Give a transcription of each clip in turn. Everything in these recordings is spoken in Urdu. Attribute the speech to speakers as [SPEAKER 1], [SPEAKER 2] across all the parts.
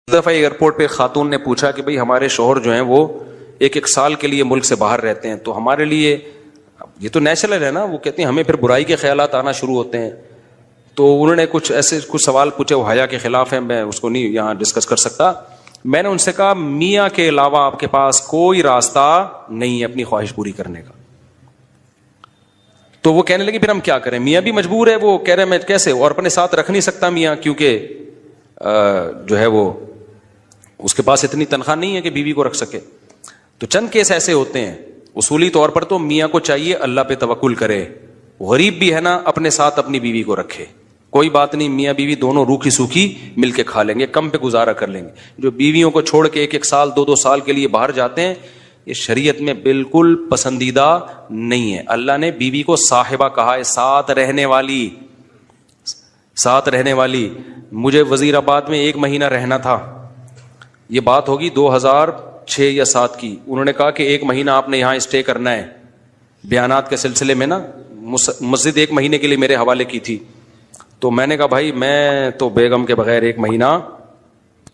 [SPEAKER 1] دفعہ ایئرپورٹ پہ خاتون نے پوچھا کہ بھئی ہمارے شوہر جو ہیں وہ ایک سال کے لیے ملک سے باہر رہتے ہیں، تو ہمارے لیے یہ تو نیچرل ہے نا، وہ کہتے ہیں ہمیں پھر برائی کے خیالات آنا شروع ہوتے ہیں. تو انہوں نے کچھ سوال پوچھے، وہ حیا کے خلاف ہیں، میں اس کو نہیں یہاں ڈسکس کر سکتا. میں نے ان سے کہا میاں کے علاوہ آپ کے پاس کوئی راستہ نہیں ہے اپنی خواہش پوری کرنے کا. تو وہ کہنے لگے پھر ہم کیا کریں، میاں بھی مجبور ہے. وہ کہہ رہے میں کیسے، اور اپنے ساتھ رکھ نہیں سکتا میاں، کیونکہ جو ہے وہ اس کے پاس اتنی تنخواہ نہیں ہے کہ بیوی کو رکھ سکے. تو چند کیس ایسے ہوتے ہیں. اصولی طور پر تو میاں کو چاہیے اللہ پہ توکل کرے، غریب بھی ہے نا اپنے ساتھ اپنی بیوی کو رکھے. کوئی بات نہیں، میاں بیوی دونوں روکھی سوکھی مل کے کھا لیں گے، کم پہ گزارا کر لیں گے. جو بیویوں کو چھوڑ کے ایک سال دو سال کے لیے باہر جاتے ہیں، یہ شریعت میں بالکل پسندیدہ نہیں ہے. اللہ نے بیوی کو صاحبہ کہا ہے، ساتھ رہنے والی. مجھے وزیر آباد میں 1 مہینہ رہنا تھا، یہ بات ہوگی 2006 یا 2007 کی. انہوں نے کہا کہ 1 مہینہ آپ نے یہاں اسٹے کرنا ہے. بیانات کے سلسلے میں نا مسجد 1 مہینے کے لیے میرے حوالے کی تھی. تو میں نے کہا بھائی میں تو بیگم کے بغیر 1 مہینہ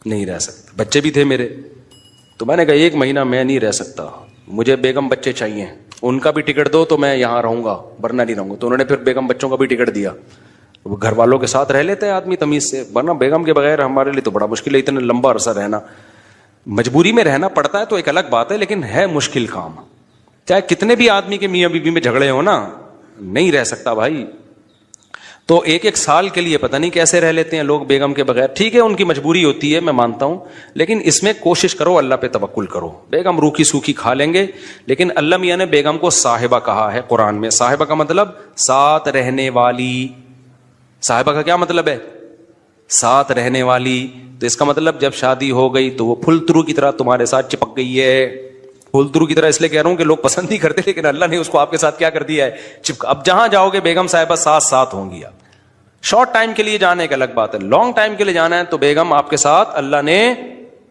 [SPEAKER 1] نہیں رہ سکتا، بچے بھی تھے میرے. تو میں نے کہا 1 مہینہ میں نہیں رہ سکتا، مجھے بیگم بچے چاہیے، ان کا بھی ٹکٹ دو تو میں یہاں رہوں گا ورنہ نہیں رہوں گا. تو انہوں نے پھر بیگم بچوں کا بھی ٹکٹ دیا. وہ گھر والوں کے ساتھ رہ لیتے ہیں آدمی تمیز سے، ورنہ بیگم کے بغیر ہمارے لیے تو بڑا مشکل ہے اتنا لمبا عرصہ رہنا. مجبوری میں رہنا پڑتا ہے تو ایک الگ بات ہے، لیکن ہے مشکل کام. چاہے کتنے بھی آدمی کے میاں بیوی میں جھگڑے ہو نا، نہیں رہ سکتا بھائی. تو 1 سال کے لیے پتہ نہیں کیسے رہ لیتے ہیں لوگ بیگم کے بغیر. ٹھیک ہے ان کی مجبوری ہوتی ہے، میں مانتا ہوں، لیکن اس میں کوشش کرو اللہ پہ توکل کرو. بیگم روکھی سوکھی کھا لیں گے، لیکن اللہ میاں نے بیگم کو صاحبہ کہا ہے قرآن میں. صاحبہ کا مطلب ساتھ رہنے والی. صاحبہ کا کیا مطلب ہے؟ ساتھ رہنے والی. تو اس کا مطلب جب شادی ہو گئی تو وہ پھل ترو کی طرح تمہارے ساتھ چپک گئی ہے. پھول ترو کی طرح اس لیے کہہ رہا ہوں کہ لوگ پسند نہیں کرتے، لیکن اللہ نے اس کو آپ کے ساتھ کیا کر دیا ہے، چپکا. اب جہاں جاؤ گے بیگم صاحبہ ساتھ ہوں گی. آپ شارٹ ٹائم کے لیے جانے کا الگ بات ہے، لانگ ٹائم کے لیے جانا ہے تو بیگم آپ کے ساتھ اللہ نے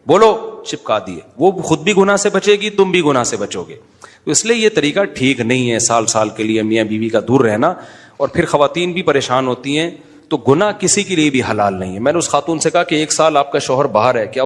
[SPEAKER 1] بولو چپکا دیے. وہ خود بھی گناہ سے بچے گی، تم بھی گناہ سے بچو گے. تو اس لیے یہ طریقہ ٹھیک نہیں ہے سال کے لیے میاں بیوی کا دور رہنا. اور پھر خواتین بھی پریشان ہوتی ہیں. تو گناہ کسی کے لیے بھی حلال نہیں ہے. میں نے اس خاتون سے کہا کہ 1 سال آپ کا شوہر باہر ہے، کیا